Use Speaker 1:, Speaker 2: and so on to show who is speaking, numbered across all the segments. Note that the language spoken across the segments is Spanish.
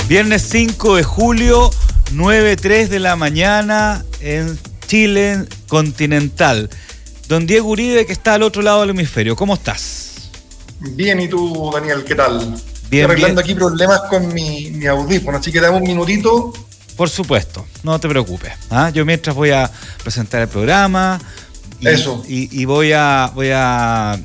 Speaker 1: Viernes 5 de julio, 9:03 de la mañana en Chile continental. Don Diego Uribe, que está al otro lado del hemisferio. ¿Cómo estás?
Speaker 2: Bien, ¿y tú, Daniel? ¿Qué tal?
Speaker 1: Bien,
Speaker 2: estoy arreglando aquí problemas con mi audífono, así que dame un minutito.
Speaker 1: Por supuesto, no te preocupes. Yo mientras voy a presentar el programa y voy a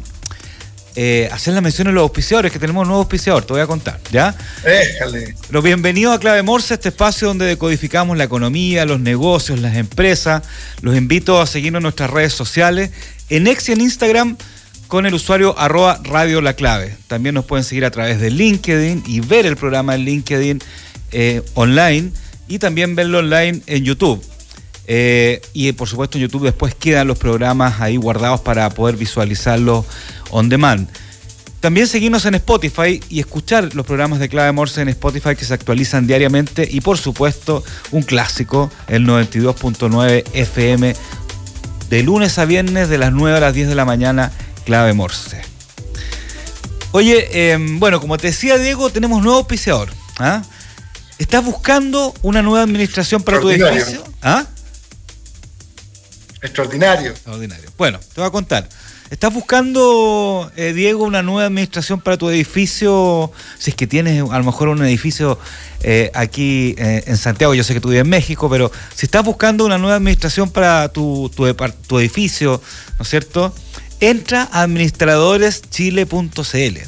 Speaker 1: hacer la mención de los auspiciadores, que tenemos un nuevo auspiciador, te voy a contar, ¿ya?
Speaker 2: Déjale.
Speaker 1: Pero bienvenido a Clave Morse, este espacio donde decodificamos la economía, los negocios, las empresas. Los invito a seguirnos en nuestras redes sociales, en X y en Instagram, con el usuario @Radio La Clave. También nos pueden seguir a través de LinkedIn y ver el programa en LinkedIn online, y también verlo online en YouTube. Y por supuesto en YouTube después quedan los programas ahí guardados para poder visualizarlos on demand. También seguirnos en Spotify y escuchar los programas de Clave Morse en Spotify, que se actualizan diariamente, y por supuesto un clásico, el 92.9 FM, de lunes a viernes de las 9 a las 10 de la mañana, Clave Morse. Oye, bueno, como te decía, Diego, tenemos nuevo auspiciador. ¿Estás buscando una nueva administración para tu edificio?
Speaker 2: Extraordinario.
Speaker 1: Bueno, te voy a contar. ¿Estás buscando, Diego, una nueva administración para tu edificio? Si es que tienes a lo mejor un edificio aquí en Santiago, yo sé que tú vives en México, pero si estás buscando una nueva administración para tu edificio, ¿no es cierto? Entra a administradoreschile.cl,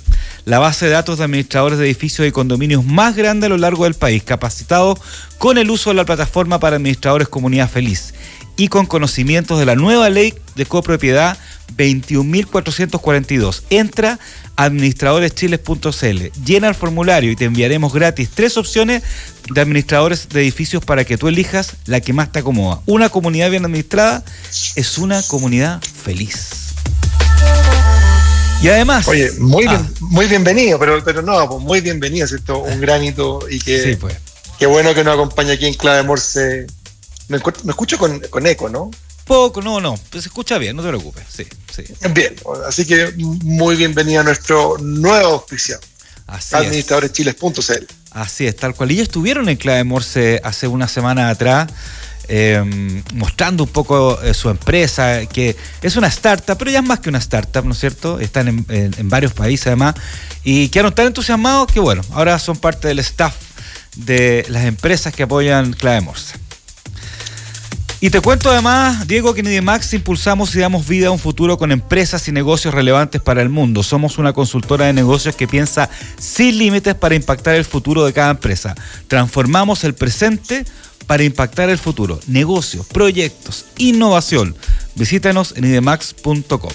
Speaker 1: la base de datos de administradores de edificios y condominios más grande a lo largo del país, capacitados con el uso de la plataforma para administradores Comunidad Feliz y con conocimientos de la nueva ley de copropiedad 21.442. Entra a administradoreschile.cl, llena el formulario y te enviaremos gratis 3 opciones de administradores de edificios para que tú elijas la que más te acomoda. Una comunidad bien administrada es una comunidad feliz. Y además...
Speaker 2: Oye, muy bienvenido, pero no, pues muy bienvenido, ¿cierto? Un granito, y que
Speaker 1: sí, pues.
Speaker 2: Qué bueno que nos acompaña aquí en Clave Morse. Me escucho con eco, ¿no?
Speaker 1: Poco, no, pues se escucha bien, no te preocupes, sí.
Speaker 2: Bien, así que muy bienvenido a nuestro nuevo auspiciador, administradoreschiles.cl.
Speaker 1: Así es, tal cual. Y ellos estuvieron en Clave Morse hace una semana atrás, mostrando un poco su empresa, que es una startup, pero ya es más que una startup, ¿no es cierto? Están en varios países además, y quedaron tan entusiasmados que bueno, ahora son parte del staff de las empresas que apoyan Clave Morse. Y te cuento además, Diego, que en IDEMAX impulsamos y damos vida a un futuro con empresas y negocios relevantes para el mundo. Somos una consultora de negocios que piensa sin límites para impactar el futuro de cada empresa. Transformamos el presente para impactar el futuro. Negocios, proyectos, innovación. Visítanos en idemax.com.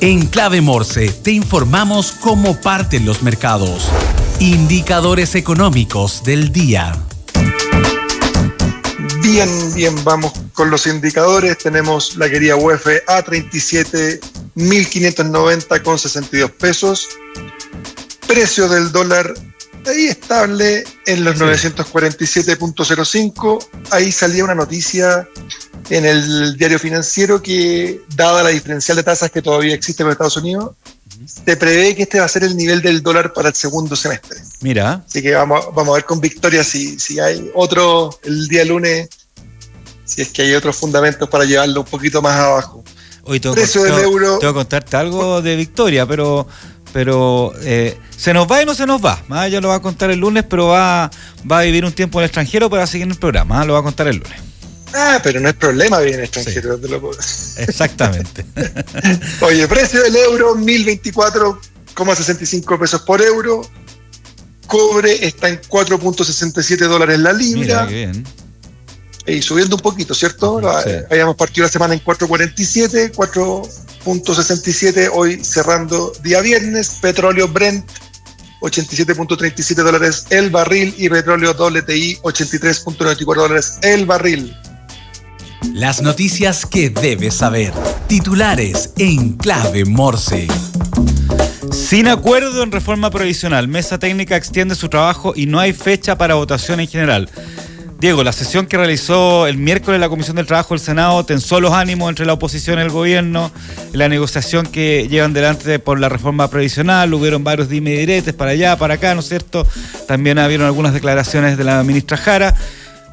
Speaker 3: En Clave Morse te informamos cómo parten los mercados. Indicadores económicos del día.
Speaker 2: Bien, vamos con los indicadores. Tenemos la querida UEF a 37.590,62 pesos. Precio del dólar ahí estable en los 947.05. Ahí salía una noticia en el diario financiero que, dada la diferencial de tasas que todavía existe en Estados Unidos, se prevé que este va a ser el nivel del dólar para el segundo semestre.
Speaker 1: Mira.
Speaker 2: Así que vamos a ver con victoria si hay otro el día lunes, si es que hay otros fundamentos para llevarlo un poquito más abajo.
Speaker 1: Hoy
Speaker 2: precio del euro.
Speaker 1: Tengo que contarte algo de victoria, pero se nos va y no se nos va. Ya lo va a contar el lunes, pero va a vivir un tiempo en el extranjero para seguir en el programa. Lo va a contar el lunes.
Speaker 2: Pero no es problema vivir en el extranjero.
Speaker 1: Sí. Exactamente.
Speaker 2: Oye, precio del euro, 1.024,65 pesos por euro. Cobre está en $4.67 la libra.
Speaker 1: Mira, qué bien.
Speaker 2: Y subiendo un poquito, ¿cierto?
Speaker 1: Sí.
Speaker 2: Habíamos partido la semana en 4.47, 4.67, hoy cerrando día viernes. Petróleo Brent, $87.37 el barril, y petróleo WTI, $83.94 el barril.
Speaker 3: Las noticias que debes saber. Titulares en Clave Morse.
Speaker 1: Sin acuerdo en reforma provisional, mesa técnica extiende su trabajo y no hay fecha para votación en general. Diego, la sesión que realizó el miércoles la Comisión del Trabajo del Senado tensó los ánimos entre la oposición y el gobierno, la negociación que llevan delante por la reforma previsional, hubieron varios dime y diretes para allá, para acá, ¿no es cierto? También habieron algunas declaraciones de la ministra Jara,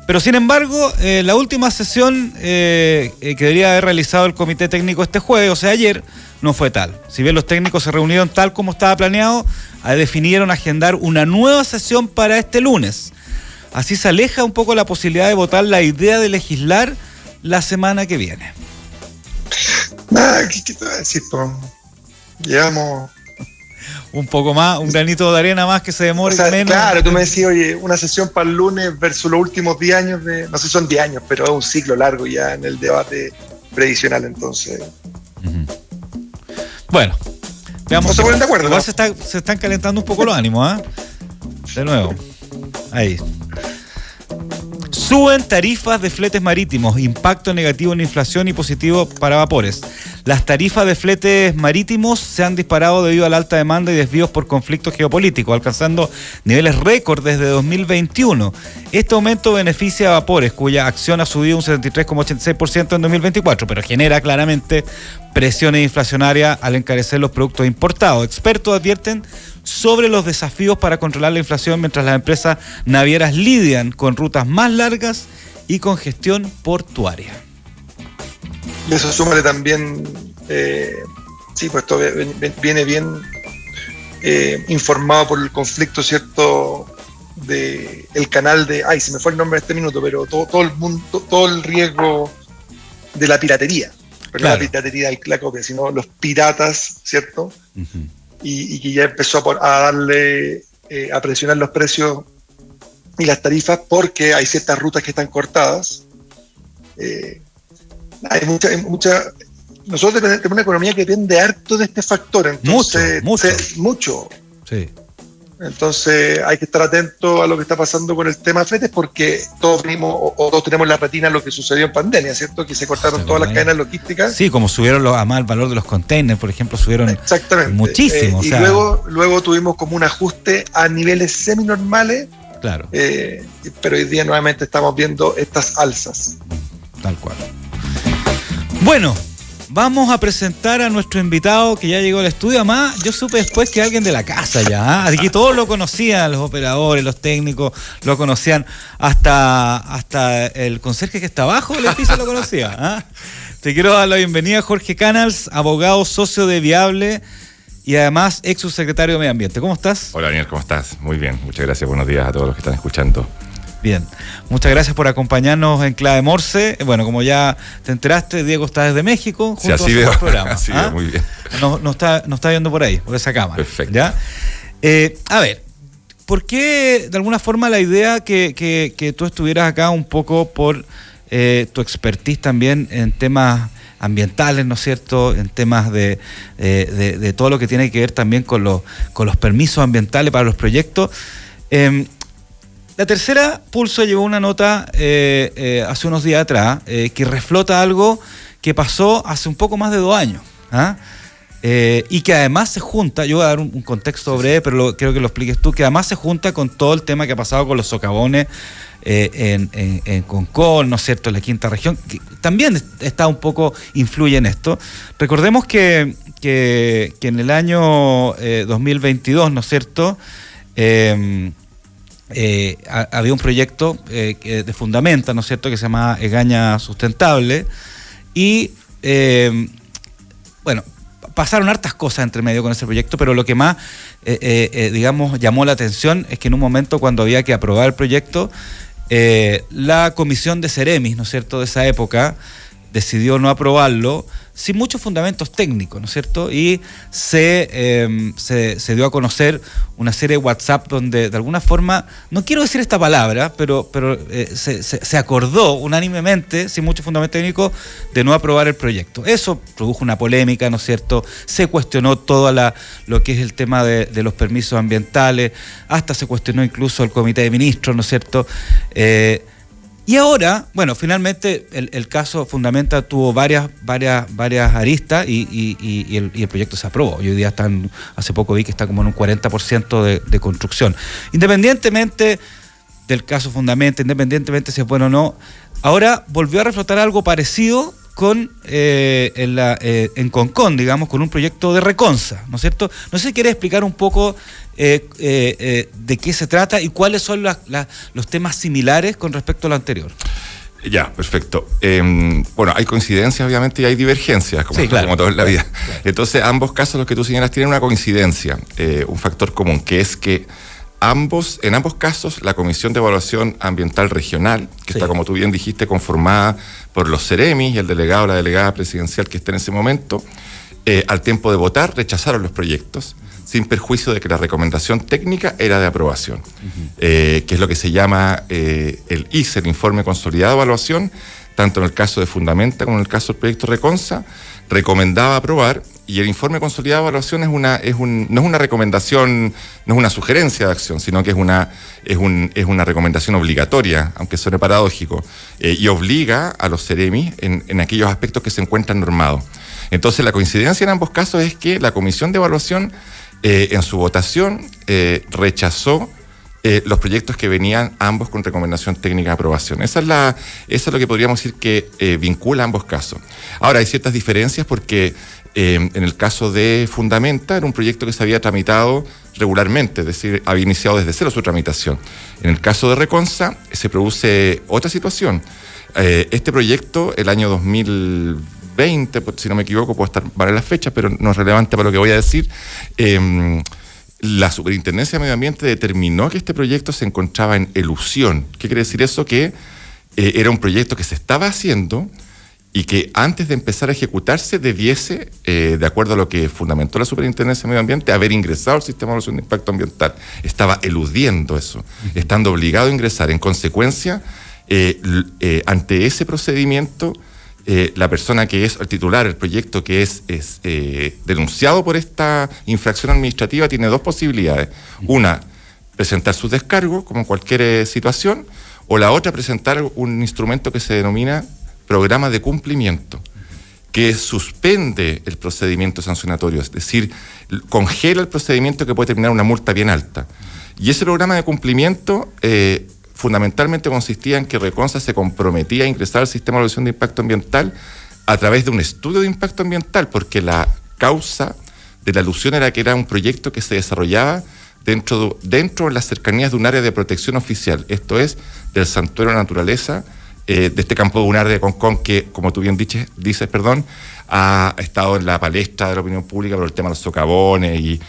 Speaker 1: pero sin embargo, la última sesión que debería haber realizado el Comité Técnico este jueves, o sea ayer, no fue tal. Si bien los técnicos se reunieron tal como estaba planeado, definieron agendar una nueva sesión para este lunes. Así se aleja un poco la posibilidad de votar la idea de legislar la semana que viene.
Speaker 2: Nada, ¿qué te voy a decir? Llevamos...
Speaker 1: Un poco más, un granito de arena más que se demore menos.
Speaker 2: Claro, tú me decías, oye, una sesión para el lunes versus los últimos 10 años, no sé si son 10 años, pero es un ciclo largo ya en el debate previsional, entonces.
Speaker 1: Uh-huh. Bueno, veamos.
Speaker 2: No se ponen de acuerdo.
Speaker 1: Igual ¿no? se están calentando un poco los ánimos, ¿ah? De nuevo, ahí. Suben tarifas de fletes marítimos, impacto negativo en inflación y positivo para vapores. Las tarifas de fletes marítimos se han disparado debido a la alta demanda y desvíos por conflictos geopolíticos, alcanzando niveles récord desde 2021. Este aumento beneficia a vapores, cuya acción ha subido un 73,86% en 2024, pero genera claramente presiones inflacionarias al encarecer los productos importados. Expertos advierten sobre los desafíos para controlar la inflación mientras las empresas navieras lidian con rutas más largas y congestión portuaria.
Speaker 2: Y eso súmale también, sí, pues esto viene bien informado por el conflicto, ¿cierto?, de el canal de, se me fue el nombre de este minuto, pero todo el mundo, todo el riesgo de la piratería, pero claro. No la piratería de la copia, sino los piratas, ¿cierto? Uh-huh. Y que ya empezó a darle, a presionar los precios y las tarifas porque hay ciertas rutas que están cortadas. Hay mucha. Nosotros tenemos una economía que depende harto de este factor, entonces mucho. Sí. Entonces hay que estar atento a lo que está pasando con el tema de fletes porque todos tenemos la retina lo que sucedió en pandemia, ¿cierto? Que se cortaron todas las cadenas logísticas.
Speaker 1: Sí, como subieron además el valor de los containers, por ejemplo, subieron muchísimo.
Speaker 2: Y luego tuvimos como un ajuste a niveles seminormales.
Speaker 1: Claro.
Speaker 2: Pero hoy día nuevamente estamos viendo estas alzas.
Speaker 1: Tal cual. Bueno, vamos a presentar a nuestro invitado que ya llegó al estudio. Además, yo supe después que alguien de la casa ya, aquí todos lo conocían, los operadores, los técnicos, lo conocían, hasta el conserje que está abajo del edificio lo conocía. ¿Ah? Te quiero dar la bienvenida, Jorge Canals, abogado, socio de Viable y además ex subsecretario de Medio Ambiente. ¿Cómo estás?
Speaker 4: Hola, Daniel, ¿cómo estás? Muy bien, muchas gracias, buenos días a todos los que están escuchando.
Speaker 1: Bien, muchas gracias por acompañarnos en Clave Morse. Bueno, como ya te enteraste, Diego está desde México junto a su programa.
Speaker 4: Así veo, muy bien.
Speaker 1: Nos está viendo por ahí, por esa cámara.
Speaker 4: Perfecto.
Speaker 1: ¿Ya? A ver, ¿por qué de alguna forma la idea que tú estuvieras acá un poco por tu expertise también en temas ambientales, ¿no es cierto?, en temas de todo lo que tiene que ver también con los permisos ambientales para los proyectos? La Tercera Pulso llevó una nota hace unos días atrás que reflota algo que pasó hace un poco más de 2 años. ¿Ah? Y que además se junta, yo voy a dar un contexto breve, pero creo que lo expliques tú, que además se junta con todo el tema que ha pasado con los socavones en Concón, ¿no es cierto?, en la quinta región, que también está un poco, influye en esto. Recordemos que en el año 2022, ¿no es cierto?, había un proyecto de Fundamenta, ¿no es cierto?, que se llama Egaña Sustentable y bueno, pasaron hartas cosas entre medio con ese proyecto, pero lo que más digamos llamó la atención es que en un momento cuando había que aprobar el proyecto, la comisión de Ceremis, ¿no es cierto?, de esa época decidió no aprobarlo sin muchos fundamentos técnicos, ¿no es cierto? Y se dio a conocer una serie de WhatsApp donde de alguna forma, no quiero decir esta palabra, pero se acordó unánimemente, sin mucho fundamento técnico, de no aprobar el proyecto. Eso produjo una polémica, ¿no es cierto? Se cuestionó todo lo que es el tema de los permisos ambientales, hasta se cuestionó incluso el comité de ministros, ¿no es cierto? Y ahora, bueno, finalmente el caso Fundamenta tuvo varias aristas y el proyecto se aprobó. Y hoy día hace poco vi que está como en un 40% de construcción. Independientemente del caso Fundamenta, independientemente si es bueno o no. Ahora volvió a reflotar algo parecido en Concón, digamos, con un proyecto de Reconsa, ¿no es cierto? No sé si quieres explicar un poco de qué se trata y cuáles son los temas similares con respecto a lo anterior.
Speaker 4: Ya, perfecto. Bueno, hay coincidencias obviamente y hay divergencias, como, sí, claro, como todo en la vida. Claro. Entonces, ambos casos, los que tú señalas, tienen una coincidencia, un factor común, que es que en ambos casos, la Comisión de Evaluación Ambiental Regional, que está, como tú bien dijiste, conformada por los CEREMIS y el delegado o la delegada presidencial que está en ese momento, al tiempo de votar, rechazaron los proyectos, sin perjuicio de que la recomendación técnica era de aprobación, que es lo que se llama el ICE, el Informe Consolidado de Evaluación, tanto en el caso de Fundamenta como en el caso del proyecto Reconsa, recomendaba aprobar, y el Informe Consolidado de Evaluación no es una recomendación, no es una sugerencia de acción, sino que es una recomendación obligatoria, aunque suene paradójico, y obliga a los CEREMIS en aquellos aspectos que se encuentran normados. Entonces, la coincidencia en ambos casos es que la Comisión de Evaluación, en su votación, rechazó los proyectos que venían ambos con recomendación técnica de aprobación. Eso es lo que podríamos decir que vincula ambos casos. Ahora, hay ciertas diferencias porque en el caso de Fundamenta era un proyecto que se había tramitado regularmente, es decir, había iniciado desde cero su tramitación. En el caso de Reconsa se produce otra situación. Este proyecto, el año 2020, si no me equivoco, puedo estar mal en las fechas, pero no es relevante para lo que voy a decir, la Superintendencia de Medio Ambiente determinó que este proyecto se encontraba en elusión. ¿Qué quiere decir eso? Que era un proyecto que se estaba haciendo y que antes de empezar a ejecutarse debiese, de acuerdo a lo que fundamentó la Superintendencia de Medio Ambiente, haber ingresado al Sistema de Evaluación de Impacto Ambiental. Estaba eludiendo eso, estando obligado a ingresar. En consecuencia, ante ese procedimiento, la persona que es el titular del proyecto, que es denunciado por esta infracción administrativa, tiene dos posibilidades. Una, presentar su descargo, como en cualquier situación, o la otra, presentar un instrumento que se denomina programa de cumplimiento, que suspende el procedimiento sancionatorio, es decir, congela el procedimiento que puede terminar una multa bien alta. Y ese programa de cumplimiento fundamentalmente consistía en que Reconsa se comprometía a ingresar al Sistema de Evaluación de Impacto Ambiental a través de un estudio de impacto ambiental, porque la causa de la alusión era que era un proyecto que se desarrollaba dentro de las cercanías de un área de protección oficial, esto es, del Santuario de la Naturaleza, de este campo dunar de Concón, que, como tú bien dices, ha estado en la palestra de la opinión pública por el tema de los socavones, y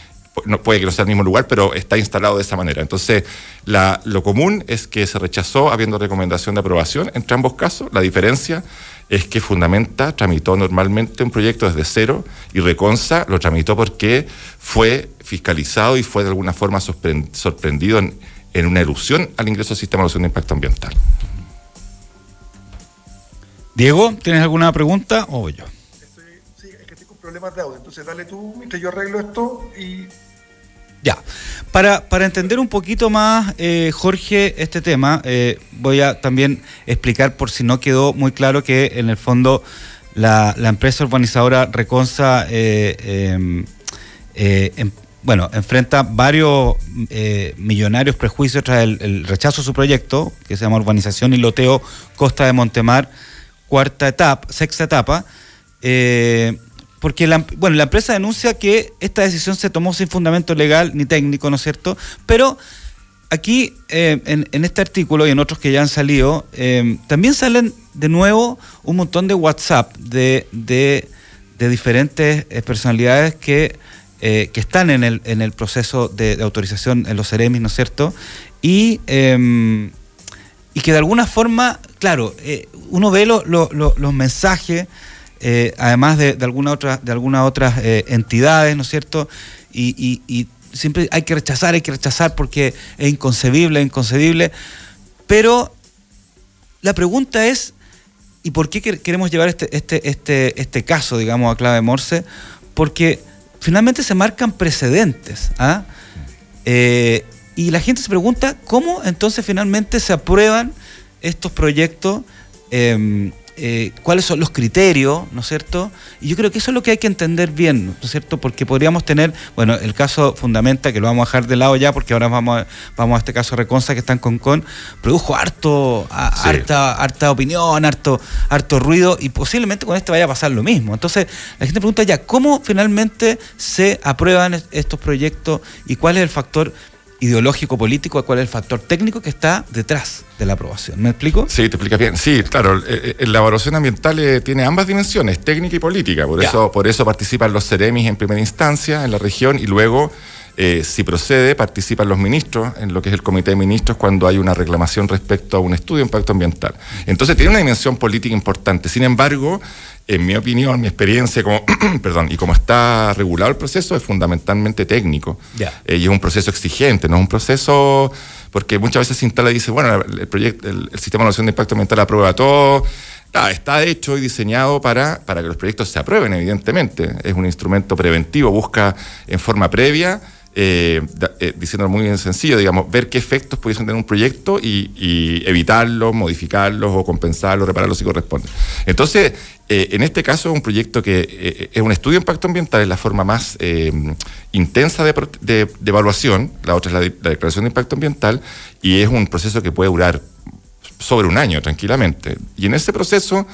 Speaker 4: no puede que no sea el mismo lugar, pero está instalado de esa manera. Entonces, lo común es que se rechazó habiendo recomendación de aprobación entre ambos casos. La diferencia es que Fundamenta tramitó normalmente un proyecto desde cero y Reconsa lo tramitó porque fue fiscalizado y fue de alguna forma sorprendido en una elusión al ingreso al Sistema de Evaluación de Impacto Ambiental.
Speaker 1: Diego, ¿tienes alguna pregunta o yo?
Speaker 2: Sí, es que estoy con problemas de audio, entonces dale tú mientras yo arreglo esto y...
Speaker 1: Ya, para entender un poquito más, Jorge, este tema, voy a también explicar, por si no quedó muy claro, que en el fondo la empresa urbanizadora Reconsa enfrenta varios millonarios prejuicios tras el rechazo de su proyecto, que se llama Urbanización y Loteo Costa de Montemar, sexta etapa, porque la empresa denuncia que esta decisión se tomó sin fundamento legal ni técnico, ¿no es cierto? Pero aquí, en este artículo y en otros que ya han salido, también salen de nuevo un montón de WhatsApp de diferentes personalidades que están en el proceso de autorización en los CEREMIS, ¿no es cierto? Y que de alguna forma, claro, uno ve los mensajes, además de algunas otras entidades, ¿no es cierto? Y siempre hay que rechazar porque es inconcebible. Pero la pregunta es, ¿y por qué queremos llevar este caso, digamos, a clave Morse? Porque finalmente se marcan precedentes, ¿ah? Y la gente se pregunta cómo entonces finalmente se aprueban estos proyectos cuáles son los criterios, ¿no es cierto? Y yo creo que eso es lo que hay que entender bien, ¿no es cierto? Porque podríamos tener, bueno, el caso Fundamenta, que lo vamos a dejar de lado ya, porque ahora vamos a este caso Reconsa, que está en Concon, produjo harta opinión, harto ruido, y posiblemente con este vaya a pasar lo mismo. Entonces, la gente pregunta ya, ¿cómo finalmente se aprueban estos proyectos y cuál es el factor ideológico político, cuál es el factor técnico que está detrás de la aprobación? ¿Me explico?
Speaker 4: Sí, te explicas bien. Sí, claro, la evaluación ambiental tiene ambas dimensiones, técnica y política. Por eso participan los Ceremis en primera instancia en la región y luego, si procede, participan los ministros en lo que es el comité de ministros cuando hay una reclamación respecto a un estudio de impacto ambiental. Entonces tiene una dimensión política importante. Sin embargo, en mi opinión, mi experiencia y como está regulado el proceso, es fundamentalmente técnico. Y es un proceso exigente, no es un proceso, porque muchas veces se instala y dice, bueno, el sistema de evaluación de impacto ambiental aprueba todo. Está hecho y diseñado para que los proyectos se aprueben, evidentemente. Es un instrumento preventivo, busca en forma previa, diciéndolo muy bien sencillo, digamos, ver qué efectos pudiesen tener un proyecto y evitarlos, modificarlos o compensarlos, repararlos si corresponde. Entonces, en este caso es un proyecto que es un estudio de impacto ambiental, es la forma más intensa de evaluación. La otra es la declaración de impacto ambiental, y es un proceso que puede durar sobre un año tranquilamente. Y en ese proceso,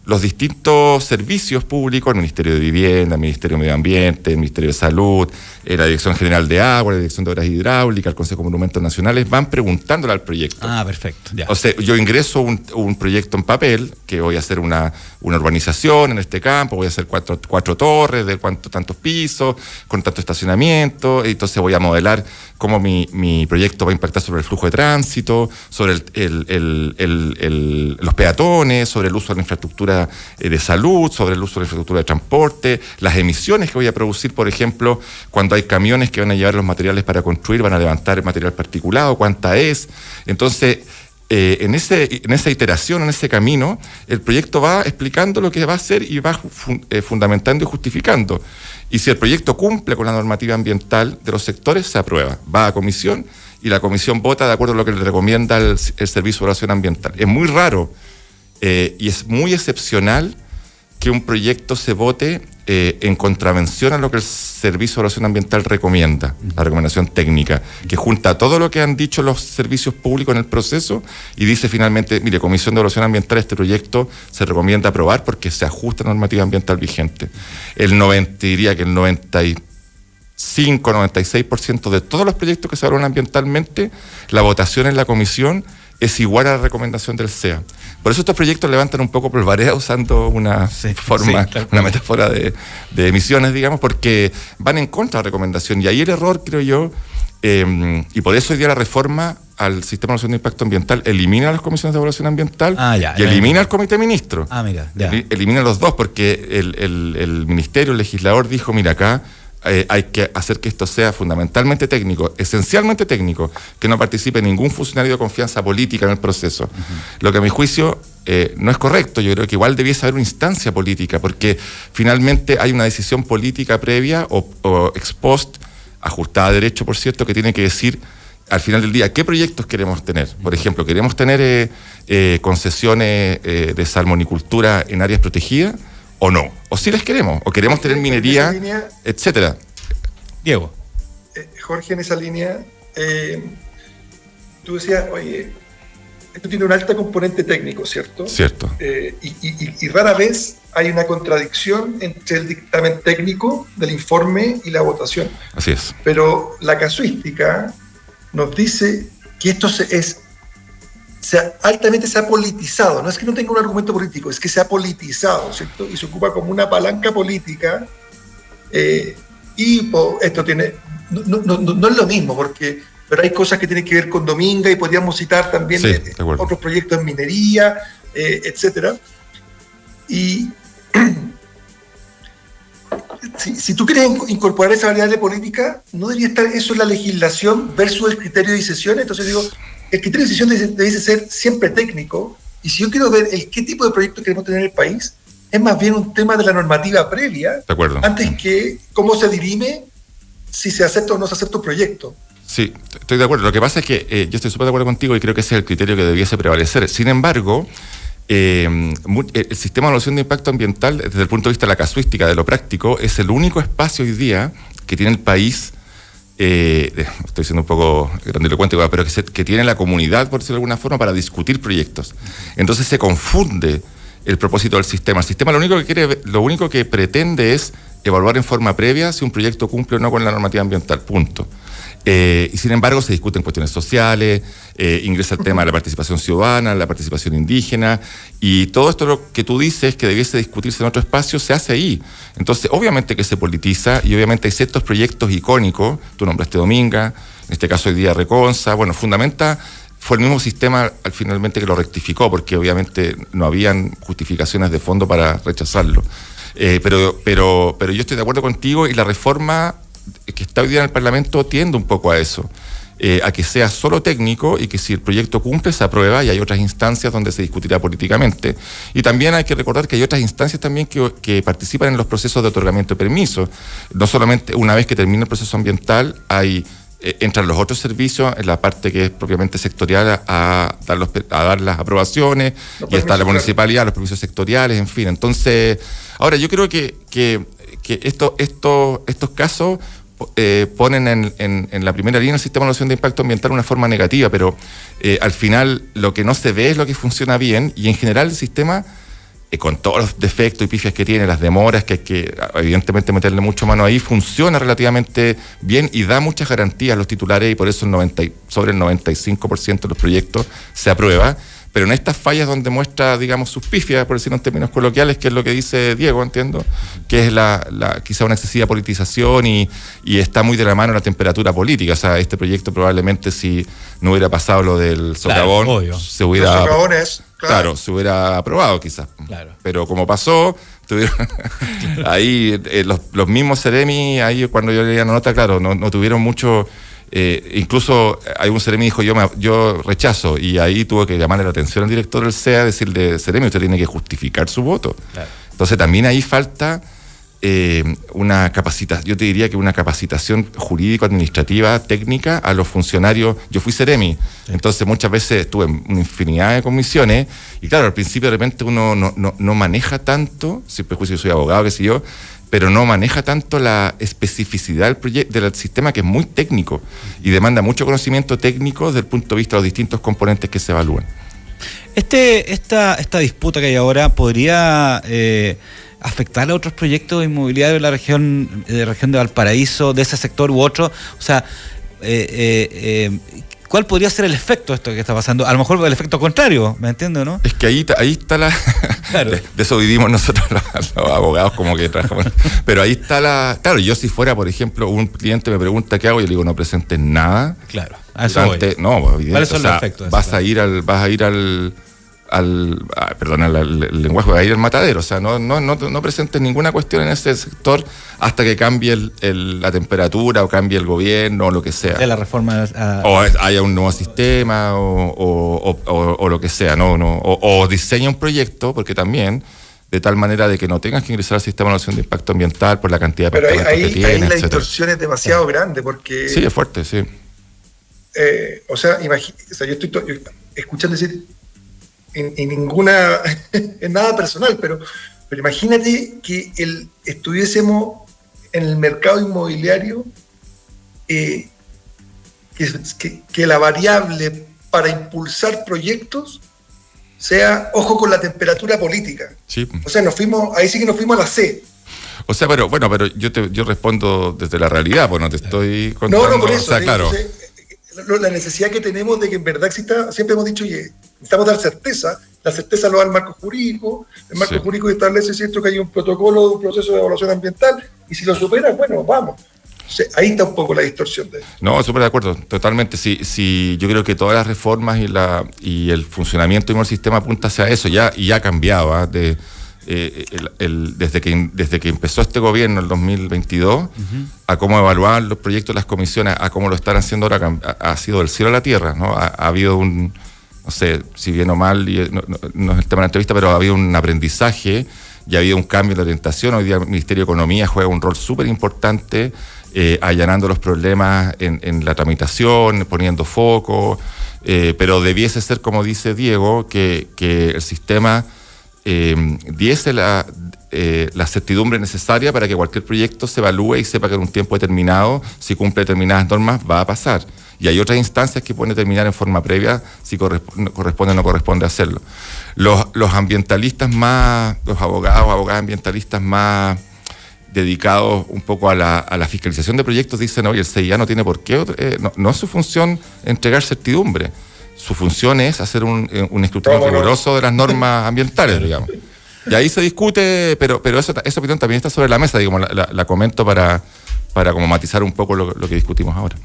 Speaker 4: los distintos servicios públicos, el Ministerio de Vivienda, el Ministerio de Medio Ambiente, el Ministerio de Salud, la Dirección General de Agua, la Dirección de Obras Hidráulicas, el Consejo de Monumentos Nacionales, van preguntándole al proyecto.
Speaker 1: Perfecto. Ya.
Speaker 4: O sea, yo ingreso un proyecto en papel, que voy a hacer una urbanización en este campo, voy a hacer cuatro torres de tantos pisos, con tanto estacionamiento, y entonces voy a modelar cómo mi proyecto va a impactar sobre el flujo de tránsito, sobre los peatones, sobre el uso de la infraestructura de salud, sobre el uso de la infraestructura de transporte, las emisiones que voy a producir, por ejemplo, cuando hay camiones que van a llevar los materiales para construir, van a levantar el material particulado, cuánta es. Entonces, en esa iteración, en ese camino, el proyecto va explicando lo que va a hacer y va fundamentando y justificando. Y si el proyecto cumple con la normativa ambiental de los sectores, se aprueba. Va a comisión y la comisión vota de acuerdo a lo que le recomienda el Servicio de Evaluación Ambiental. Es muy raro y es muy excepcional que un proyecto se vote en contravención a lo que el Servicio de Evaluación Ambiental recomienda, la recomendación técnica, que junta todo lo que han dicho los servicios públicos en el proceso y dice finalmente, mire, Comisión de Evaluación Ambiental, este proyecto se recomienda aprobar porque se ajusta a la normativa ambiental vigente. Diría que el 95-96% de todos los proyectos que se evalúan ambientalmente, la votación en la comisión es igual a la recomendación del CEA. Por eso estos proyectos levantan un poco polvareda usando una metáfora de emisiones, digamos, porque van en contra de la recomendación. Y ahí el error, creo yo, y por eso hoy día la reforma al sistema de evaluación de impacto ambiental elimina las comisiones de evaluación ambiental elimina el comité de ministros. Elimina los dos, porque el ministerio, el legislador dijo, mira, acá hay que hacer que esto sea fundamentalmente técnico, esencialmente técnico, que no participe ningún funcionario de confianza política en el proceso. Lo que a mi juicio no es correcto. Yo creo que igual debiese haber una instancia política, porque finalmente hay una decisión política previa o ex post, ajustada a derecho, por cierto, que tiene que decir al final del día qué proyectos queremos tener. Por ejemplo, ¿queremos tener concesiones de salmonicultura en áreas protegidas? ¿O no? ¿O sí las queremos? ¿O queremos tener minería, etcétera?
Speaker 1: Diego.
Speaker 2: Jorge, en esa línea, tú decías, oye, esto tiene un alto componente técnico, ¿cierto?
Speaker 4: Cierto.
Speaker 2: Y rara vez hay una contradicción entre el dictamen técnico del informe y la votación.
Speaker 4: Así es.
Speaker 2: Pero la casuística nos dice que esto altamente se ha politizado. No es que no tenga un argumento político, es que se ha politizado, ¿cierto? Y se ocupa como una palanca política. Esto tiene... No es lo mismo, pero hay cosas que tienen que ver con Dominga y podríamos citar también otros proyectos en minería, etcétera. Y si tú quieres incorporar esa variable política, no debería estar eso en la legislación versus el criterio de decisión. Entonces digo, el criterio de decisión debe ser siempre técnico, y si yo quiero ver qué tipo de proyecto queremos tener en el país, es más bien un tema de la normativa previa, antes que cómo se dirime si se acepta o no se acepta un proyecto.
Speaker 4: Sí, estoy de acuerdo. Lo que pasa es que yo estoy súper de acuerdo contigo y creo que ese es el criterio que debiese prevalecer. Sin embargo, el sistema de evaluación de impacto ambiental, desde el punto de vista de la casuística, de lo práctico, es el único espacio hoy día que tiene el país, estoy siendo un poco grandilocuente, pero que tiene la comunidad, por decirlo de alguna forma, para discutir proyectos. Entonces se confunde el propósito del sistema. El sistema lo único que pretende es evaluar en forma previa si un proyecto cumple o no con la normativa ambiental, punto. Y sin embargo se discuten cuestiones sociales, ingresa el tema de la participación ciudadana, la participación indígena, y todo esto lo que tú dices que debiese discutirse en otro espacio se hace ahí. Entonces obviamente que se politiza, y obviamente hay ciertos proyectos icónicos, tú nombraste Dominga, en este caso hoy día Reconza, bueno, Fundamenta fue el mismo sistema finalmente que lo rectificó, porque obviamente no habían justificaciones de fondo para rechazarlo. Pero yo estoy de acuerdo contigo, y la reforma que está hoy día en el Parlamento tiende un poco a eso, a que sea solo técnico, y que si el proyecto cumple se aprueba, y hay otras instancias donde se discutirá políticamente. Y también hay que recordar que hay otras instancias también que participan en los procesos de otorgamiento de permisos. No solamente una vez que termina el proceso ambiental, entran los otros servicios en la parte que es propiamente sectorial a dar las aprobaciones, y está la municipalidad, los permisos sectoriales, en fin. Entonces, ahora yo creo que estos casos ponen en la primera línea el sistema de evaluación de impacto ambiental de una forma negativa, pero al final lo que no se ve es lo que funciona bien, y en general el sistema, con todos los defectos y pifias que tiene, las demoras, que hay que evidentemente meterle mucho mano ahí, funciona relativamente bien y da muchas garantías a los titulares, y por eso sobre el 95% de los proyectos se aprueba. Pero en estas fallas donde muestra, digamos, sus pifias, por decirlo en términos coloquiales, que es lo que dice Diego, entiendo, que es quizá una excesiva politización, y está muy de la mano la temperatura política. O sea, este proyecto probablemente, si no hubiera pasado lo del socavón,
Speaker 1: claro,
Speaker 4: se hubiera...
Speaker 2: Los socabones,
Speaker 4: claro, se hubiera aprobado quizás.
Speaker 1: Claro.
Speaker 4: Pero como pasó, tuvieron ahí los mismos Ceremi, ahí cuando yo leía la nota, claro, no tuvieron mucho... incluso hay un Ceremi que dijo yo rechazo, y ahí tuvo que llamarle la atención al director del CEA, decirle: Ceremi, usted tiene que justificar su voto. Claro. Entonces también ahí falta una capacitación, yo te diría que una capacitación jurídico-administrativa, técnica a los funcionarios. Yo fui Ceremi, sí. Entonces muchas veces estuve en una infinidad de comisiones, y claro, al principio de repente uno no maneja tanto, sin prejuicio, soy abogado, qué sé yo, pero no maneja tanto la especificidad del sistema, que es muy técnico y demanda mucho conocimiento técnico desde el punto de vista de los distintos componentes que se evalúan.
Speaker 1: Esta disputa que hay ahora podría afectar a otros proyectos inmobiliarios de la región de Valparaíso, de ese sector u otro. O sea, ¿cuál podría ser el efecto de esto que está pasando? A lo mejor el efecto contrario, ¿me entiendes, no?
Speaker 4: Es que ahí está la... Claro. De eso vivimos nosotros los abogados, como que trabajamos. Pero ahí está la... Claro, yo si fuera, por ejemplo, un cliente me pregunta qué hago, yo le digo: no presentes nada. Claro, a eso voy. No, evidente. ¿Cuáles son los efectos? Vas a ir al lenguaje, va a ir al matadero. O sea, no presentes ninguna cuestión en ese sector hasta que cambie la temperatura, o cambie el gobierno, o lo que sea.
Speaker 1: De la reforma.
Speaker 4: O haya un nuevo sistema, o lo que sea, o diseña un proyecto, porque también, de tal manera de que no tengas que ingresar al sistema de evaluación de impacto ambiental por la cantidad de departamentos que tiene,
Speaker 2: ahí la distorsión es demasiado grande, porque...
Speaker 4: Sí, es fuerte, sí.
Speaker 2: Yo estoy escuchando decir... En nada personal, pero imagínate que estuviésemos en el mercado inmobiliario, que la variable para impulsar proyectos sea ojo con la temperatura política. Sí. O sea, ahí sí que nos fuimos a la C.
Speaker 4: O sea, pero yo respondo desde la realidad, pues no te estoy contando.
Speaker 2: No, por eso.
Speaker 4: O sea, claro.
Speaker 2: La necesidad que tenemos de que en verdad exista, siempre hemos dicho, oye, necesitamos dar certeza. La certeza lo da el marco jurídico. El marco jurídico establece, ¿cierto?, que hay un protocolo, un proceso de evaluación ambiental, y si lo supera, bueno, vamos. Entonces, ahí está un poco la distorsión de eso. No,
Speaker 4: súper de acuerdo, totalmente. Sí, yo creo que todas las reformas y el funcionamiento del sistema apunta hacia eso, y ya ha cambiado, desde que empezó este gobierno en el 2022, a cómo evaluar los proyectos de las comisiones, a cómo lo están haciendo ahora, ha sido del cielo a la tierra, ¿no? Ha habido no sé, si bien o mal, no es el tema de la entrevista, pero ha habido un aprendizaje y ha habido un cambio de orientación. Hoy día el Ministerio de Economía juega un rol súper importante, allanando los problemas en la tramitación, poniendo foco. pero debiese ser, como dice Diego, que el sistema diese la certidumbre necesaria para que cualquier proyecto se evalúe y sepa que en un tiempo determinado, si cumple determinadas normas, va a pasar. Y hay otras instancias que pueden determinar en forma previa si corresponde o no corresponde hacerlo. Los ambientalistas más, los abogadas ambientalistas más dedicados un poco a la fiscalización de proyectos dicen, oye, el CIA no tiene por qué, no es su función entregar certidumbre. Su función es hacer un escrutinio riguroso de las normas ambientales, digamos. Y ahí se discute, pero esa opinión también está sobre la mesa, digamos, la comento para como matizar un poco lo que discutimos ahora.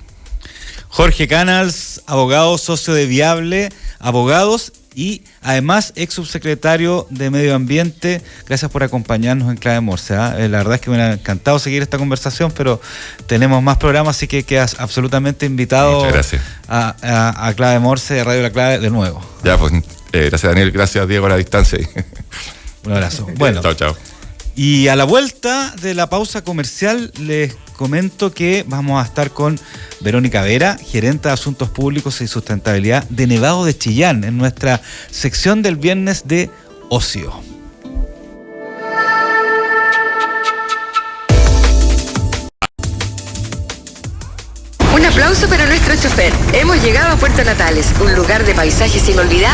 Speaker 1: Jorge Canals, abogado, socio de Viable Abogados y además ex subsecretario de Medio Ambiente. Gracias por acompañarnos en Clave Morse. La verdad es que me ha encantado seguir esta conversación, pero tenemos más programas, así que quedas absolutamente invitado a Clave Morse, Radio La Clave, de nuevo.
Speaker 4: Ya, pues, gracias Daniel, gracias Diego a la distancia.
Speaker 1: Un abrazo. Bueno.
Speaker 4: Chao.
Speaker 1: Y a la vuelta de la pausa comercial les comento que vamos a estar con Verónica Vera, gerente de Asuntos Públicos y Sustentabilidad de Nevado de Chillán, en nuestra sección del viernes de ocio.
Speaker 5: Un aplauso para nuestro chofer. Hemos llegado a Puerto Natales, un lugar de paisajes inolvidables.